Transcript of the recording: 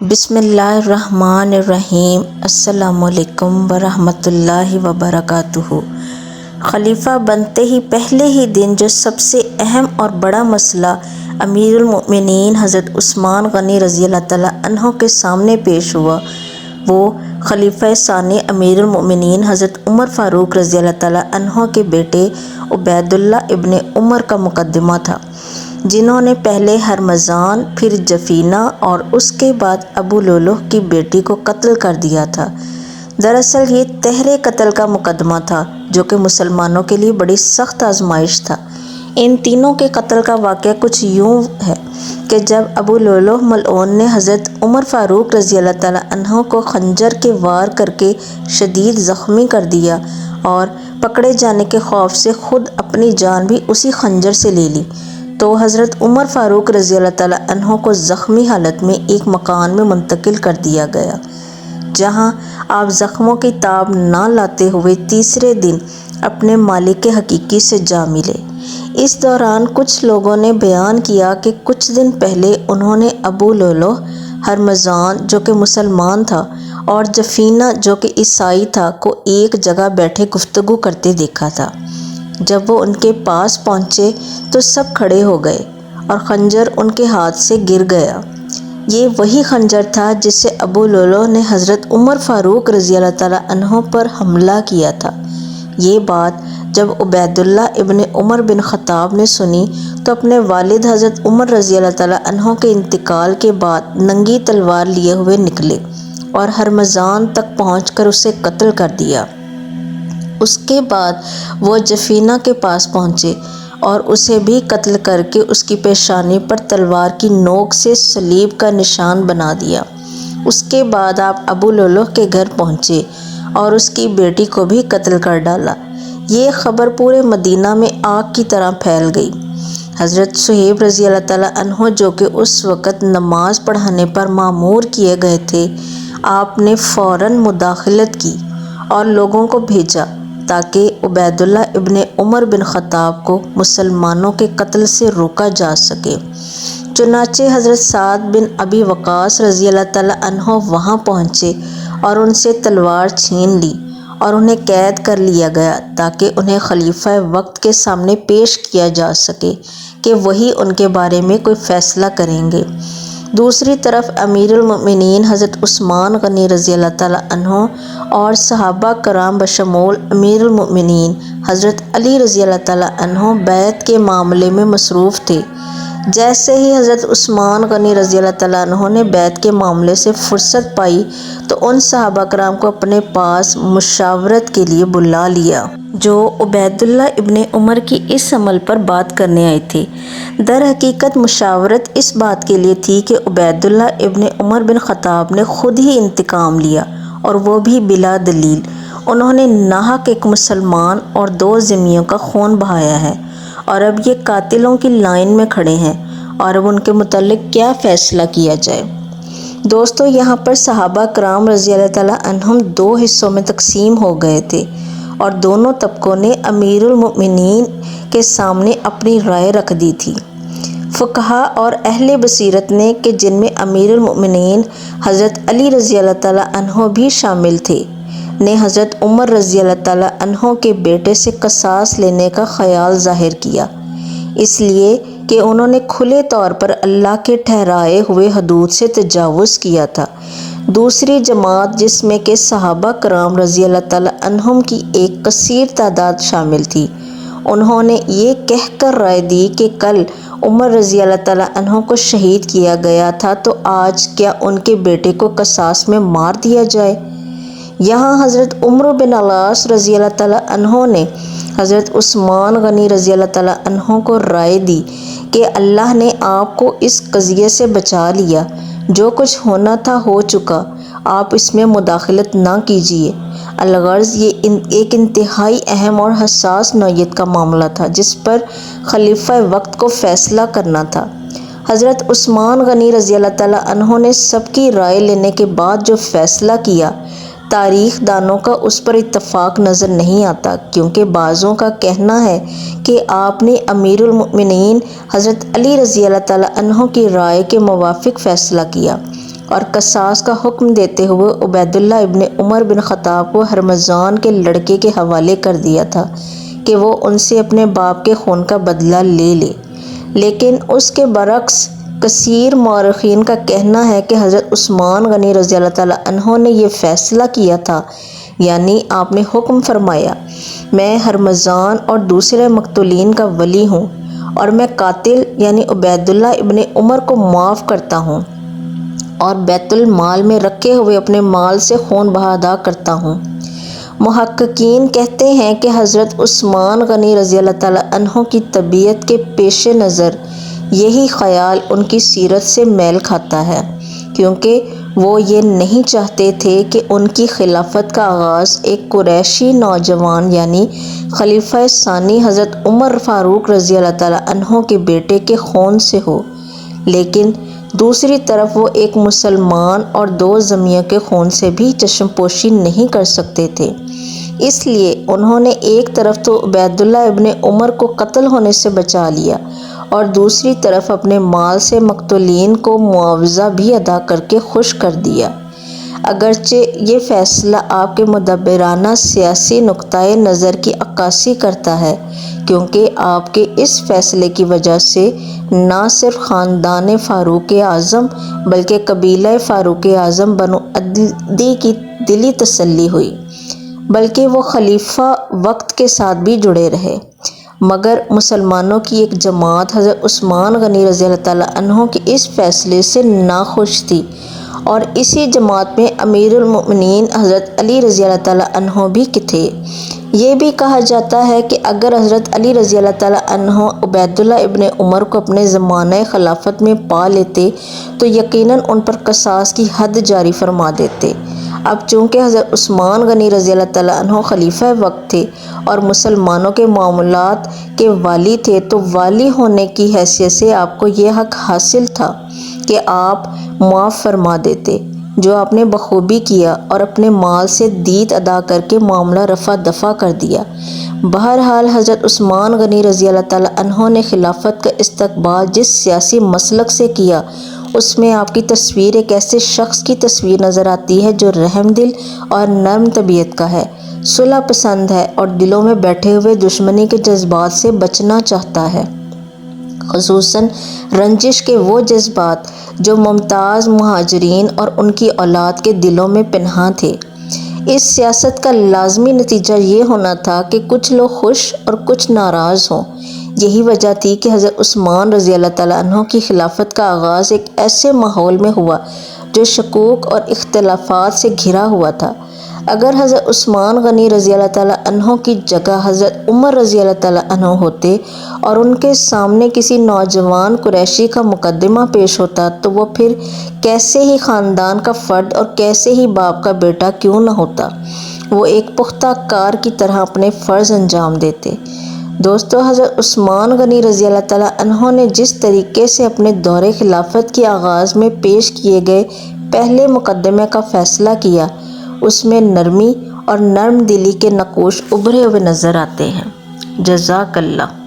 بسم اللہ الرحمن الرحیم۔ السلام علیکم ورحمۃ اللہ وبرکاتہ۔ خلیفہ بنتے ہی پہلے ہی دن جو سب سے اہم اور بڑا مسئلہ امیر المؤمنین حضرت عثمان غنی رضی اللہ تعالیٰ عنہ کے سامنے پیش ہوا، وہ خلیفہ ثانی امیر المؤمنین حضرت عمر فاروق رضی اللہ تعالیٰ عنہ کے بیٹے عبید اللہ ابن عمر کا مقدمہ تھا، جنہوں نے پہلے ہرمزان، پھر جفینہ اور اس کے بعد ابو لؤلؤ کی بیٹی کو قتل کر دیا تھا۔ دراصل یہ تہر قتل کا مقدمہ تھا، جو کہ مسلمانوں کے لیے بڑی سخت آزمائش تھا۔ ان تینوں کے قتل کا واقعہ کچھ یوں ہے کہ جب ابو لؤلؤ ملعون نے حضرت عمر فاروق رضی اللہ تعالیٰ عنہ کو خنجر کے وار کر کے شدید زخمی کر دیا اور پکڑے جانے کے خوف سے خود اپنی جان بھی اسی خنجر سے لے لی، تو حضرت عمر فاروق رضی اللہ تعالیٰ عنہ کو زخمی حالت میں ایک مکان میں منتقل کر دیا گیا، جہاں آپ زخموں کی تاب نہ لاتے ہوئے تیسرے دن اپنے مالک حقیقی سے جا ملے۔ اس دوران کچھ لوگوں نے بیان کیا کہ کچھ دن پہلے انہوں نے ابو لؤلؤ، ہرمزان جو کہ مسلمان تھا اور جفینہ جو کہ عیسائی تھا کو ایک جگہ بیٹھے گفتگو کرتے دیکھا تھا۔ جب وہ ان کے پاس پہنچے تو سب کھڑے ہو گئے اور خنجر ان کے ہاتھ سے گر گیا۔ یہ وہی خنجر تھا جس سے ابو لؤلؤ نے حضرت عمر فاروق رضی اللہ تعالیٰ عنہ پر حملہ کیا تھا۔ یہ بات جب عبید اللہ ابن عمر بن خطاب نے سنی تو اپنے والد حضرت عمر رضی اللہ تعالیٰ عنہ کے انتقال کے بعد ننگی تلوار لیے ہوئے نکلے اور ہرمزان تک پہنچ کر اسے قتل کر دیا۔ اس کے بعد وہ جفینہ کے پاس پہنچے اور اسے بھی قتل کر کے اس کی پیشانی پر تلوار کی نوک سے صلیب کا نشان بنا دیا۔ اس کے بعد آپ ابو لؤلؤ کے گھر پہنچے اور اس کی بیٹی کو بھی قتل کر ڈالا۔ یہ خبر پورے مدینہ میں آگ کی طرح پھیل گئی۔ حضرت صہیب رضی اللہ تعالیٰ عنہ جو کہ اس وقت نماز پڑھانے پر مامور کیے گئے تھے، آپ نے فوراً مداخلت کی اور لوگوں کو بھیجا تاکہ عبید اللہ ابن عمر بن خطاب کو مسلمانوں کے قتل سے روکا جا سکے۔ چنانچہ حضرت سعد بن ابی وقاص رضی اللہ تعالیٰ عنہ وہاں پہنچے اور ان سے تلوار چھین لی اور انہیں قید کر لیا گیا تاکہ انہیں خلیفہ وقت کے سامنے پیش کیا جا سکے کہ وہی ان کے بارے میں کوئی فیصلہ کریں گے۔ دوسری طرف امیر المؤمنین حضرت عثمان غنی رضی اللہ تعالیٰ عنہ اور صحابہ کرام بشمول امیر المؤمنین حضرت علی رضی اللہ تعالیٰ عنہ بیعت کے معاملے میں مصروف تھے۔ جیسے ہی حضرت عثمان غنی رضی اللہ تعالیٰ عنہ نے بیعت کے معاملے سے فرصت پائی تو ان صحابہ کرام کو اپنے پاس مشاورت کے لیے بلا لیا جو عبید اللہ ابن عمر کی اس عمل پر بات کرنے آئے تھے۔ در حقیقت مشاورت اس بات کے لیے تھی کہ عبید اللہ ابن عمر بن خطاب نے خود ہی انتقام لیا اور وہ بھی بلا دلیل۔ انہوں نے ناحق ایک مسلمان اور 2 ذمیوں کا خون بہایا ہے اور اب یہ قاتلوں کی لائن میں کھڑے ہیں اور اب ان کے متعلق کیا فیصلہ کیا جائے۔ دوستو، یہاں پر صحابہ کرام رضی اللہ تعالیٰ عنہم 2 حصوں میں تقسیم ہو گئے تھے اور دونوں طبقوں نے امیر المؤمنین کے سامنے اپنی رائے رکھ دی تھی۔ فقہاء اور اہل بصیرت نے کہ جن میں امیر المؤمنین حضرت علی رضی اللہ تعالیٰ عنہ بھی شامل تھے، نے حضرت عمر رضی اللہ تعالیٰ عنہ کے بیٹے سے قصاص لینے کا خیال ظاہر کیا، اس لیے کہ انہوں نے کھلے طور پر اللہ کے ٹھہرائے ہوئے حدود سے تجاوز کیا تھا۔ دوسری جماعت جس میں کہ صحابہ کرام رضی اللہ تعالیٰ عنہم کی ایک کثیر تعداد شامل تھی، انہوں نے یہ کہہ کر رائے دی کہ کل عمر رضی اللہ تعالیٰ عنہ کو شہید کیا گیا تھا تو آج کیا ان کے بیٹے کو قصاص میں مار دیا جائے۔ یہاں حضرت عمرو بن العاص رضی اللہ تعالیٰ عنہ نے حضرت عثمان غنی رضی اللہ تعالیٰ عنہ کو رائے دی کہ اللہ نے آپ کو اس قضیے سے بچا لیا، جو کچھ ہونا تھا ہو چکا، آپ اس میں مداخلت نہ کیجیے۔ الغرض یہ ایک انتہائی اہم اور حساس نوعیت کا معاملہ تھا جس پر خلیفہ وقت کو فیصلہ کرنا تھا۔ حضرت عثمان غنی رضی اللہ تعالیٰ عنہ نے سب کی رائے لینے کے بعد جو فیصلہ کیا، تاریخ دانوں کا اس پر اتفاق نظر نہیں آتا، کیونکہ بعضوں کا کہنا ہے کہ آپ نے امیر المؤمنین حضرت علی رضی اللہ تعالیٰ عنہ کی رائے کے موافق فیصلہ کیا، اور قصاص کا حکم دیتے ہوئے عبیداللہ ابن عمر بن خطاب کو ہرمزان کے لڑکے کے حوالے کر دیا تھا کہ وہ ان سے اپنے باپ کے خون کا بدلہ لے لے۔ لیکن اس کے برعکس کثیر مورخین کا کہنا ہے کہ حضرت عثمان غنی رضی اللہ تعالیٰ عنہ نے یہ فیصلہ کیا تھا، یعنی آپ نے حکم فرمایا، میں ہرمزان اور دوسرے مقتولین کا ولی ہوں اور میں قاتل یعنی عبیداللہ ابن عمر کو معاف کرتا ہوں اور بیت المال میں رکھے ہوئے اپنے مال سے خون بہا ادا کرتا ہوں۔ محققین کہتے ہیں کہ حضرت عثمان غنی رضی اللہ تعالیٰ عنہ کی طبیعت کے پیش نظر یہی خیال ان کی سیرت سے میل کھاتا ہے، کیونکہ وہ یہ نہیں چاہتے تھے کہ ان کی خلافت کا آغاز ایک قریشی نوجوان یعنی خلیفہ ثانی حضرت عمر فاروق رضی اللہ تعالیٰ عنہ کے بیٹے کے خون سے ہو، لیکن دوسری طرف وہ ایک مسلمان اور دو ذمیوں کے خون سے بھی چشم پوشی نہیں کر سکتے تھے۔ اس لیے انہوں نے ایک طرف تو عبیداللہ ابن عمر کو قتل ہونے سے بچا لیا اور دوسری طرف اپنے مال سے مقتولین کو معاوضہ بھی ادا کر کے خوش کر دیا۔ اگرچہ یہ فیصلہ آپ کے مدبرانہ سیاسی نقطۂ نظر کی عکاسی کرتا ہے، کیونکہ آپ کے اس فیصلے کی وجہ سے نہ صرف خاندان فاروق اعظم بلکہ قبیلہ فاروق اعظم بنو عدی کی دلی تسلی ہوئی، بلکہ وہ خلیفہ وقت کے ساتھ بھی جڑے رہے۔ مگر مسلمانوں کی ایک جماعت حضرت عثمان غنی رضی اللہ تعالیٰ عنہ کے اس فیصلے سے ناخوش تھی، اور اسی جماعت میں امیر المؤمنین حضرت علی رضی اللہ تعالیٰ عنہ بھی تھے۔ یہ بھی کہا جاتا ہے کہ اگر حضرت علی رضی اللہ تعالیٰ عنہ عبیداللہ ابن عمر کو اپنے زمانہ خلافت میں پا لیتے تو یقیناً ان پر قصاص کی حد جاری فرما دیتے۔ اب چونکہ حضرت عثمان غنی رضی اللہ تعالیٰ عنہ خلیفہ وقت تھے اور مسلمانوں کے معاملات کے والی تھے، تو والی ہونے کی حیثیت سے آپ کو یہ حق حاصل تھا کہ آپ معاف فرما دیتے، جو آپ نے بخوبی کیا اور اپنے مال سے دیت ادا کر کے معاملہ رفع دفع کر دیا۔ بہرحال حضرت عثمان غنی رضی اللہ تعالیٰ عنہ نے خلافت کا استقبال جس سیاسی مسلک سے کیا، اس میں آپ کی تصویر ایک ایسے شخص کی تصویر نظر آتی ہے جو رحم دل اور نرم طبیعت کا ہے، صلح پسند ہے اور دلوں میں بیٹھے ہوئے دشمنی کے جذبات سے بچنا چاہتا ہے، خصوصاً رنجش کے وہ جذبات جو ممتاز مہاجرین اور ان کی اولاد کے دلوں میں پنہاں تھے۔ اس سیاست کا لازمی نتیجہ یہ ہونا تھا کہ کچھ لوگ خوش اور کچھ ناراض ہوں۔ یہی وجہ تھی کہ حضرت عثمان رضی اللہ تعالیٰ عنہ کی خلافت کا آغاز ایک ایسے ماحول میں ہوا جو شکوک اور اختلافات سے گھرا ہوا تھا۔ اگر حضرت عثمان غنی رضی اللہ تعالیٰ عنہ کی جگہ حضرت عمر رضی اللہ تعالیٰ عنہ ہوتے اور ان کے سامنے کسی نوجوان قریشی کا مقدمہ پیش ہوتا تو وہ پھر کیسے ہی خاندان کا فرد اور کیسے ہی باپ کا بیٹا کیوں نہ ہوتا، وہ ایک پختہ کار کی طرح اپنے فرض انجام دیتے۔ دوستو، حضرت عثمان غنی رضی اللہ تعالیٰ عنہ نے جس طریقے سے اپنے دور خلافت کے آغاز میں پیش کیے گئے پہلے مقدمے کا فیصلہ کیا، اس میں نرمی اور نرم دلی کے نقوش ابھرے ہوئے نظر آتے ہیں۔ جزاک اللہ۔